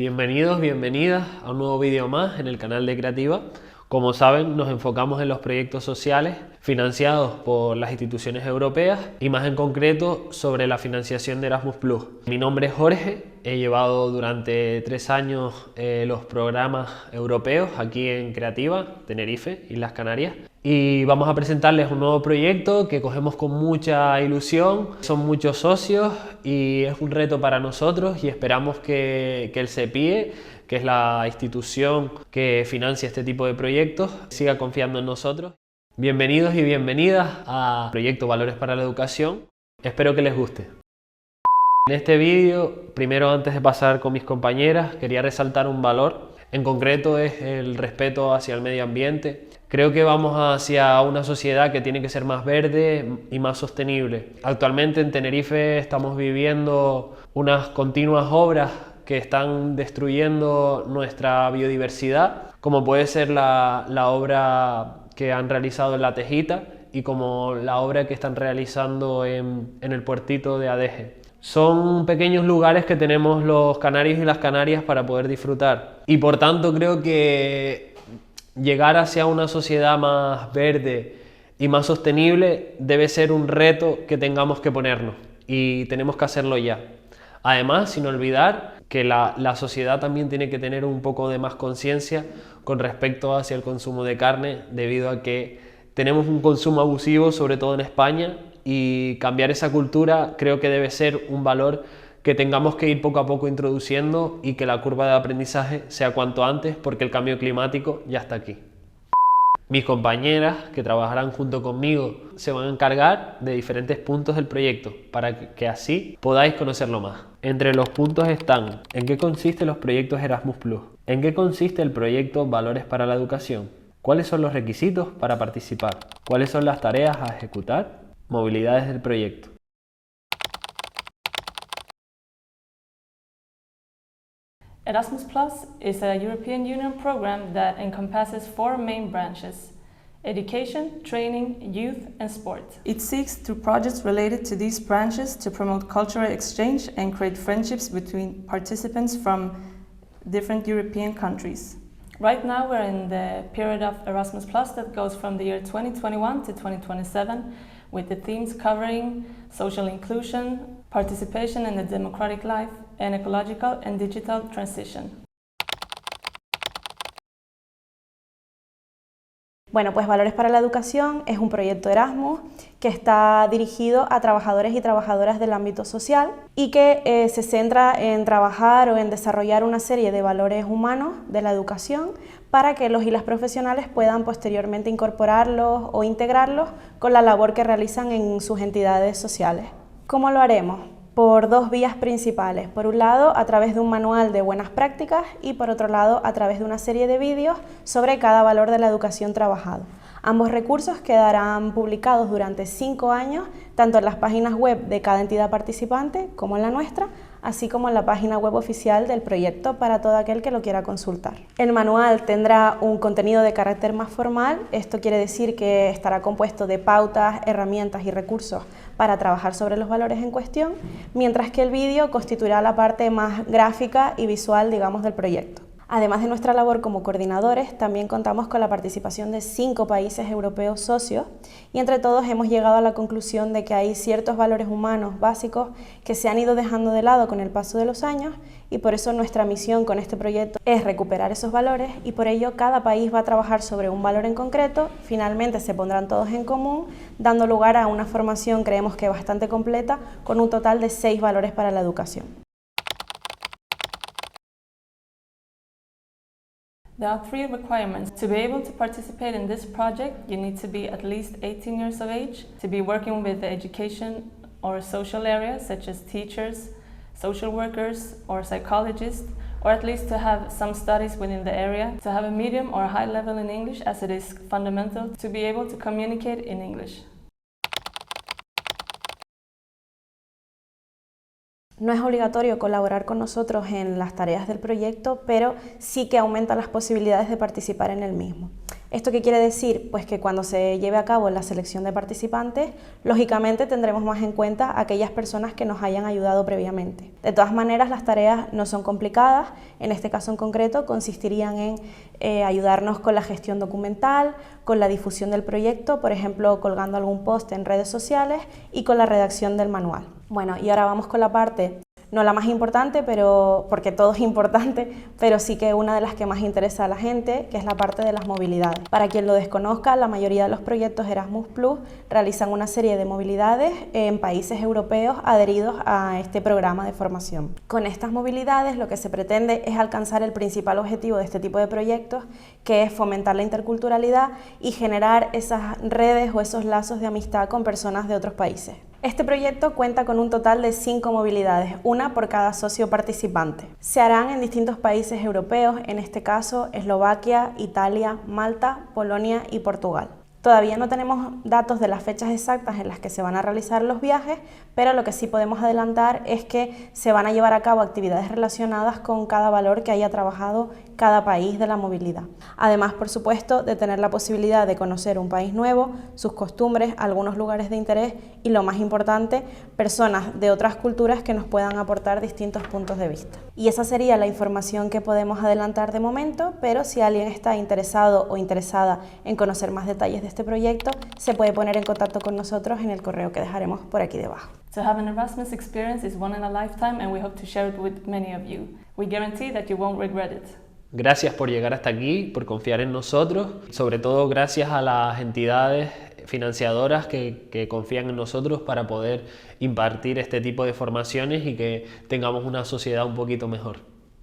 Bienvenidos, bienvenidas a un nuevo vídeo más en el canal de Creativa. Como saben, nos enfocamos en los proyectos sociales financiados por las instituciones europeas y más en concreto sobre la financiación de Erasmus+. Mi nombre es Jorge, he llevado durante 3 años los programas europeos aquí en Creativa, Tenerife, Islas Canarias. Y vamos a presentarles un nuevo proyecto que cogemos con mucha ilusión. Son muchos socios y es un reto para nosotros y esperamos que el CEPIE, que es la institución que financia este tipo de proyectos, siga confiando en nosotros. Bienvenidos y bienvenidas a Proyecto Valores para la Educación. Espero que les guste. En este vídeo, primero antes de pasar con mis compañeras, quería resaltar un valor. En concreto es el respeto hacia el medio ambiente. Creo que vamos hacia una sociedad que tiene que ser más verde y más sostenible. Actualmente en Tenerife estamos viviendo unas continuas obras que están destruyendo nuestra biodiversidad, como puede ser la obra que han realizado en La Tejita y como la obra que están realizando en el puertito de Adeje. Son pequeños lugares que tenemos los canarios y las canarias para poder disfrutar y por tanto creo que llegar hacia una sociedad más verde y más sostenible debe ser un reto que tengamos que ponernos y tenemos que hacerlo ya. Además, sin olvidar que la sociedad también tiene que tener un poco de más conciencia con respecto hacia el consumo de carne, debido a que tenemos un consumo abusivo, sobre todo en España, y cambiar esa cultura creo que debe ser un valor que tengamos que ir poco a poco introduciendo y que la curva de aprendizaje sea cuanto antes, porque el cambio climático ya está aquí. Mis compañeras, que trabajarán junto conmigo, se van a encargar de diferentes puntos del proyecto para que así podáis conocerlo más. Entre los puntos están: ¿en qué consisten los proyectos Erasmus+? ¿En qué consiste el proyecto Valores para la Educación? ¿Cuáles son los requisitos para participar? ¿Cuáles son las tareas a ejecutar? Movilidades del proyecto. Erasmus Plus is a European Union program that encompasses 4 main branches: education, training, youth and sport. It seeks through projects related to these branches to promote cultural exchange and create friendships between participants from different European countries. Right now we're in the period of Erasmus Plus that goes from the year 2021 to 2027, with the themes covering social inclusion, participation in the democratic life, and ecological and digital transition. Bueno, pues Valores para la Educación es un proyecto Erasmus que está dirigido a trabajadores y trabajadoras del ámbito social y que se centra en trabajar o en desarrollar una serie de valores humanos de la educación para que los y las profesionales puedan posteriormente incorporarlos o integrarlos con la labor que realizan en sus entidades sociales. ¿Cómo lo haremos? Por 2 vías principales. Por un lado, a través de un manual de buenas prácticas y por otro lado, a través de una serie de vídeos sobre cada valor de la educación trabajado. Ambos recursos quedarán publicados durante 5 años, tanto en las páginas web de cada entidad participante como en la nuestra, así como en la página web oficial del proyecto para todo aquel que lo quiera consultar. El manual tendrá un contenido de carácter más formal. Esto quiere decir que estará compuesto de pautas, herramientas y recursos para trabajar sobre los valores en cuestión, mientras que el vídeo constituirá la parte más gráfica y visual, digamos, del proyecto. Además de nuestra labor como coordinadores, también contamos con la participación de 5 países europeos socios y entre todos hemos llegado a la conclusión de que hay ciertos valores humanos básicos que se han ido dejando de lado con el paso de los años y por eso nuestra misión con este proyecto es recuperar esos valores y por ello cada país va a trabajar sobre un valor en concreto. Finalmente se pondrán todos en común, dando lugar a una formación, creemos que bastante completa, con un total de 6 valores para la educación. There are 3 requirements. To be able to participate in this project, you need to be at least 18 years of age, to be working with the education or social area, such as teachers, social workers or psychologists, or at least to have some studies within the area, to have a medium or high level in English, as it is fundamental to be able to communicate in English. No es obligatorio colaborar con nosotros en las tareas del proyecto, pero sí que aumenta las posibilidades de participar en el mismo. ¿Esto qué quiere decir? Pues que cuando se lleve a cabo la selección de participantes, lógicamente tendremos más en cuenta a aquellas personas que nos hayan ayudado previamente. De todas maneras, las tareas no son complicadas, en este caso en concreto consistirían en ayudarnos con la gestión documental, con la difusión del proyecto, por ejemplo, colgando algún post en redes sociales y con la redacción del manual. Bueno, y ahora vamos con la parte no la más importante, porque todo es importante, pero sí que una de las que más interesa a la gente, que es la parte de las movilidades. Para quien lo desconozca, la mayoría de los proyectos Erasmus Plus realizan una serie de movilidades en países europeos adheridos a este programa de formación. Con estas movilidades lo que se pretende es alcanzar el principal objetivo de este tipo de proyectos, que es fomentar la interculturalidad y generar esas redes o esos lazos de amistad con personas de otros países. Este proyecto cuenta con un total de 5 movilidades, una por cada socio participante. Se harán en distintos países europeos, en este caso Eslovaquia, Italia, Malta, Polonia y Portugal. Todavía no tenemos datos de las fechas exactas en las que se van a realizar los viajes, pero lo que sí podemos adelantar es que se van a llevar a cabo actividades relacionadas con cada valor que haya trabajado cada país de la movilidad. Además, por supuesto, de tener la posibilidad de conocer un país nuevo, sus costumbres, algunos lugares de interés y, lo más importante, personas de otras culturas que nos puedan aportar distintos puntos de vista. Y esa sería la información que podemos adelantar de momento, pero si alguien está interesado o interesada en conocer más detalles de este proyecto, se puede poner en contacto con nosotros en el correo que dejaremos por aquí debajo. To have an Erasmus experience is one in a lifetime and we hope to share it with many of you. We guarantee that you won't regret it. Gracias por llegar hasta aquí, por confiar en nosotros, sobre todo gracias a las entidades financiadoras que confían en nosotros para poder impartir este tipo de formaciones y que tengamos una sociedad un poquito mejor.